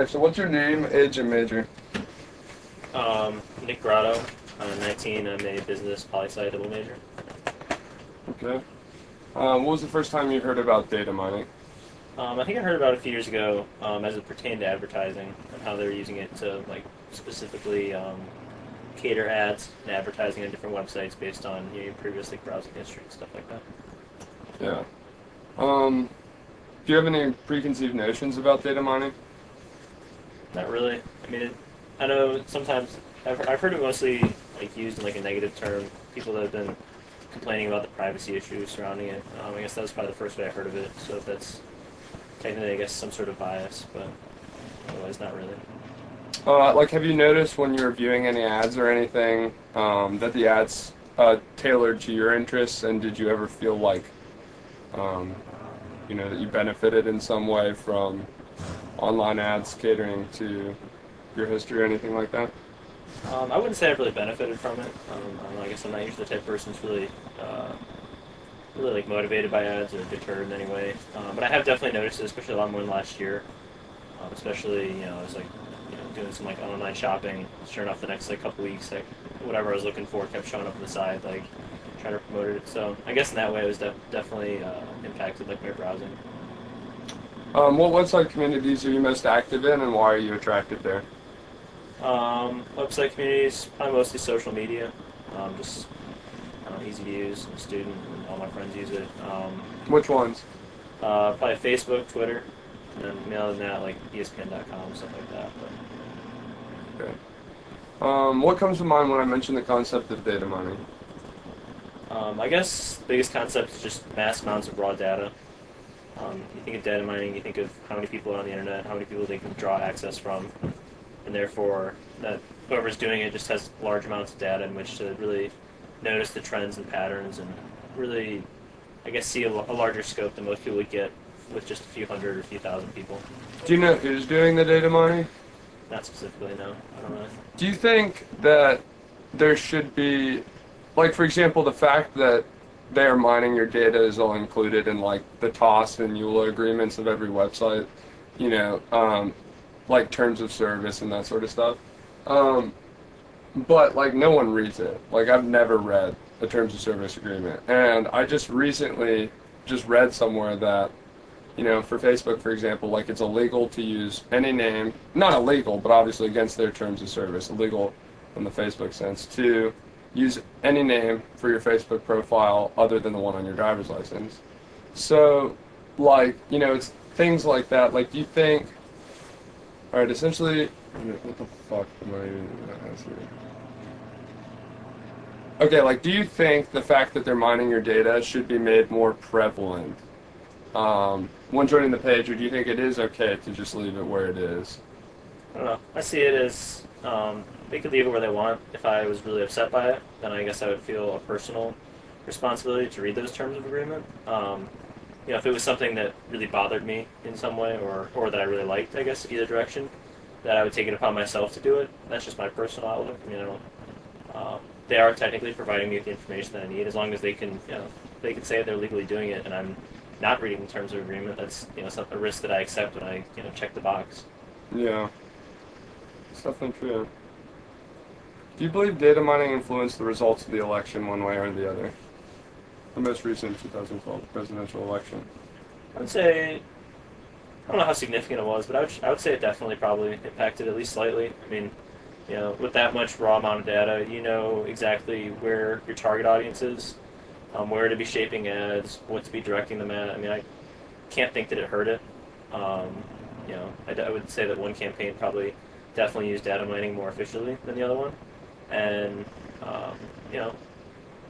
So what's your name, age, and major? Nick Grotto, 19. I'm a business poli-sci double major. Okay. What was the first time you heard about data mining? I think I heard about it a few years ago as it pertained to advertising and how they're using it to specifically cater ads and advertising on different websites based on your previous browsing history and stuff like that. Yeah. Um, do you have any preconceived notions about data mining? Not really. I mean, I know sometimes I've heard it mostly used in a negative term. People that have been complaining about the privacy issues surrounding it. I guess that was probably the first way I heard of it. So if that's technically, I guess, some sort of bias, but otherwise, not really. Have you noticed when you're viewing any ads or anything that the ads tailored to your interests, and did you ever feel like, um, that you benefited in some way from online ads catering to your history or anything like that? I wouldn't say I've really benefited from it. I guess I'm not usually the type of person who's really motivated by ads or deterred in any way. But I have definitely noticed it, especially a lot more in the last year. Especially, I was doing some online shopping. Sure enough, the next couple weeks, whatever I was looking for kept showing up on the side, trying to promote it. So I guess in that way, it was definitely impacted my browsing. What website communities are you most active in, and why are you attracted there? Website communities, probably mostly social media. Just easy to use. I'm a student, and all my friends use it. Which ones? Probably Facebook, Twitter, and then other than that, ESPN.com, stuff like that. Okay. What comes to mind when I mention the concept of data mining? I guess the biggest concept is just mass amounts of raw data. You think of data mining, you think of how many people are on the internet, how many people they can draw access from, and therefore that whoever's doing it just has large amounts of data in which to really notice the trends and patterns and really, I guess, see a larger scope than most people would get with just a few hundred or a few thousand people. Do you know who's doing the data mining? Not specifically, no. I don't really. Do you think that there should be, for example, the fact that they are mining your data is all included in the TOS and EULA agreements of every website, you know, um, terms of service and that sort of stuff. Um, but no one reads it. I've never read a terms of service agreement, and I just recently just read somewhere that for Facebook, for example, it's illegal to use any name, not illegal, but obviously against their terms of service, illegal in the Facebook sense, to use any name for your Facebook profile other than the one on your driver's license. So, it's things like that. Do you think, all right, essentially, what the fuck am I even going to ask here? Okay, do you think the fact that they're mining your data should be made more prevalent when joining the page, or do you think it is okay to just leave it where it is? I don't know. I see it as they could leave it where they want. If I was really upset by it, then I guess I would feel a personal responsibility to read those terms of agreement. If it was something that really bothered me in some way, or that I really liked, I guess either direction, that I would take it upon myself to do it. That's just my personal outlook. I mean, I don't. They are technically providing me with the information that I need, as long as they can, they can say they're legally doing it, and I'm not reading the terms of agreement. That's a risk that I accept when I check the box. Yeah, it's definitely true. Do you believe data mining influenced the results of the election one way or the other? The most recent 2012 presidential election. I would say I don't know how significant it was, but I would say it definitely probably impacted at least slightly. I mean, with that much raw amount of data, you know exactly where your target audience is, where to be shaping ads, what to be directing them at. I mean, I can't think that it hurt it. Um, I would say that one campaign probably definitely used data mining more efficiently than the other one, and um, you know,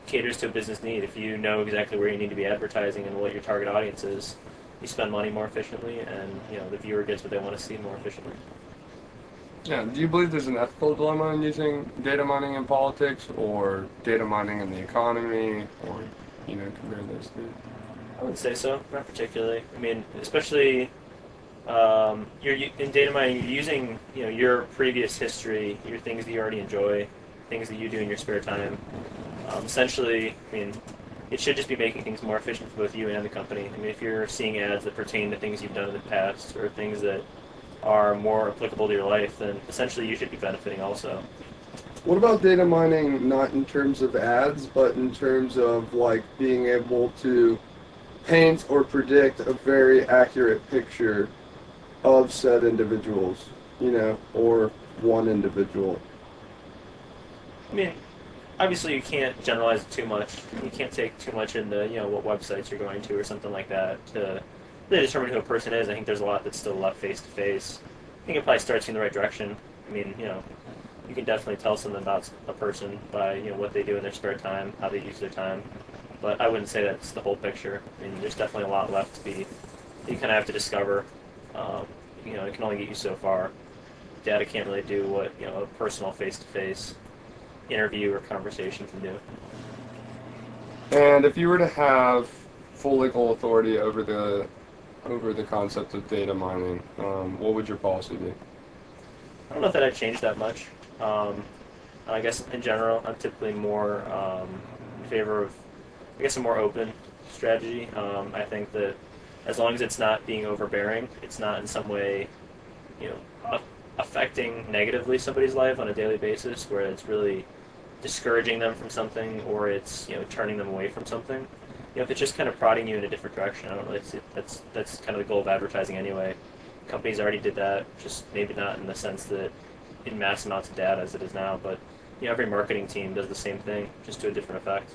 caters to a business need. If you know exactly where you need to be advertising and what your target audience is, you spend money more efficiently, and the viewer gets what they want to see more efficiently. Yeah, do you believe there's an ethical dilemma in using data mining in politics or data mining in the economy, or compare those two? I would say so, not particularly. I mean, especially you're in data mining, you're using your previous history, your things that you already enjoy, things that you do in your spare time. Essentially, I mean, it should just be making things more efficient for both you and the company. I mean, if you're seeing ads that pertain to things you've done in the past or things that are more applicable to your life, then essentially you should be benefiting also. What about data mining, not in terms of ads, but in terms of like being able to paint or predict a very accurate picture of said individuals, or one individual? I mean, obviously you can't generalize it too much. You can't take too much into what websites you're going to or something like that to really determine who a person is. I think there's a lot that's still left face to face. I think it probably starts you in the right direction. I mean, you can definitely tell something about a person by what they do in their spare time, how they use their time. But I wouldn't say that's the whole picture. I mean, there's definitely a lot left to be. You kind of have to discover. Um, it can only get you so far. Data can't really do what a personal face-to-face interview or conversation can do. And if you were to have full legal authority over the concept of data mining, what would your policy be? I don't know if that had changed that much. I guess in general, I'm typically more in favor of, I guess, a more open strategy. I think that as long as it's not being overbearing, it's not in some way, you know, affecting negatively somebody's life on a daily basis, where it's really discouraging them from something or it's turning them away from something. If it's just kind of prodding you in a different direction, I don't really see that's kind of the goal of advertising anyway. Companies already did that, just maybe not in the sense that in mass amounts of data as it is now, but every marketing team does the same thing, just to a different effect.